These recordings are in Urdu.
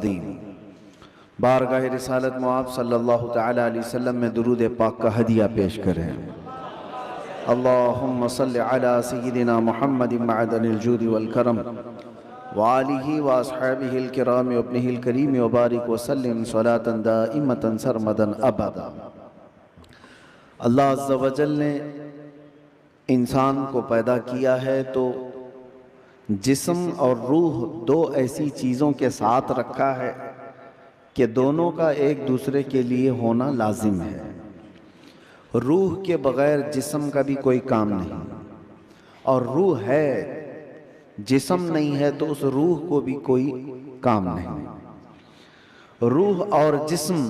دین بارگاہ رسالت معاف صلی اللہ تعالی علیہ وسلم میں درود پاک کا ہدیہ پیش کریں۔ اللہم صلی علی سیدنا محمد معدن الجود والکرم وآلہ واصحابہ الکرام وابنہ الکریم وبارک وسلم صلاة دائمتا سرمدا ابدا۔ اللہ عز و جل نے انسان کو پیدا کیا ہے تو جسم اور روح دو ایسی چیزوں کے ساتھ رکھا ہے کہ دونوں کا ایک دوسرے کے لیے ہونا لازم ہے۔ روح کے بغیر جسم کا بھی کوئی کام نہیں، اور روح ہے، جسم نہیں ہے تو اس روح کو بھی کوئی کام نہیں۔ روح اور جسم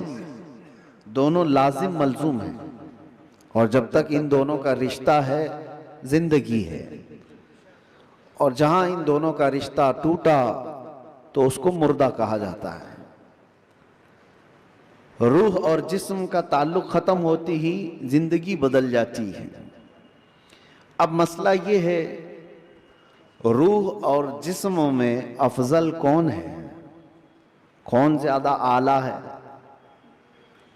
دونوں لازم ملزوم ہیں، اور جب تک ان دونوں کا رشتہ ہے زندگی ہے، اور جہاں ان دونوں کا رشتہ ٹوٹا تو اس کو مردہ کہا جاتا ہے۔ روح اور جسم کا تعلق ختم ہوتی ہی زندگی بدل جاتی ہے۔ اب مسئلہ یہ ہے، روح اور جسم میں افضل کون ہے، کون زیادہ اعلیٰ ہے؟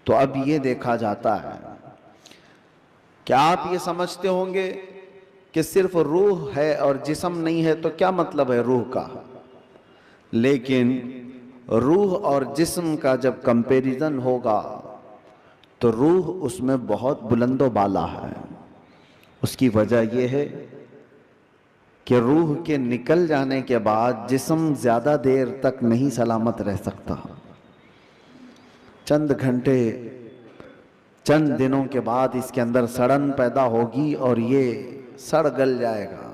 تو اب یہ دیکھا جاتا ہے۔ کیا آپ یہ سمجھتے ہوں گے کہ صرف روح ہے اور جسم نہیں ہے تو کیا مطلب ہے روح کا؟ لیکن روح اور جسم کا جب کمپیریزن ہوگا تو روح اس میں بہت بلند و بالا ہے۔ اس کی وجہ یہ ہے کہ روح کے نکل جانے کے بعد جسم زیادہ دیر تک نہیں سلامت رہ سکتا۔ چند گھنٹے، چند دنوں کے بعد اس کے اندر سڑن پیدا ہوگی اور یہ سڑ گل جائے گا۔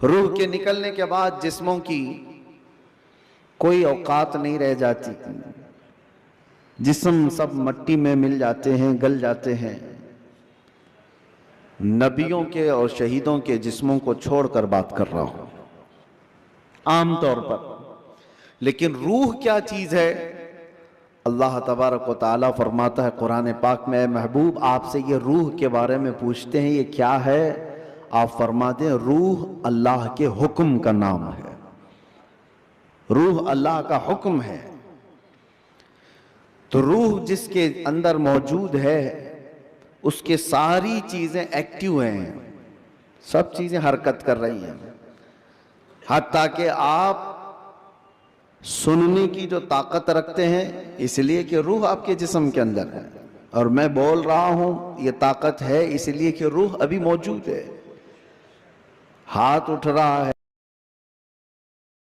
روح کے نکلنے کے بعد جسموں کی کوئی اوقات نہیں رہ جاتی، جسم سب مٹی میں مل جاتے ہیں، گل جاتے ہیں۔ نبیوں کے اور شہیدوں کے جسموں کو چھوڑ کر بات کر رہا ہوں عام طور پر۔ لیکن روح کیا چیز ہے؟ اللہ تبارک و تعالیٰ فرماتا ہے قرآن پاک میں، اے محبوب آپ سے یہ روح کے بارے میں پوچھتے ہیں یہ کیا ہے؟ آپ فرما دیں روح اللہ کے حکم کا نام ہے۔ روح اللہ کا حکم ہے۔ تو روح جس کے اندر موجود ہے اس کے ساری چیزیں ایکٹیو ہیں، سب چیزیں حرکت کر رہی ہیں، حتیٰ کہ آپ سننے کی جو طاقت رکھتے ہیں اس لیے کہ روح آپ کے جسم کے اندر ہے، اور میں بول رہا ہوں یہ طاقت ہے اس لیے کہ روح ابھی موجود ہے۔ ہاتھ اٹھ رہا ہے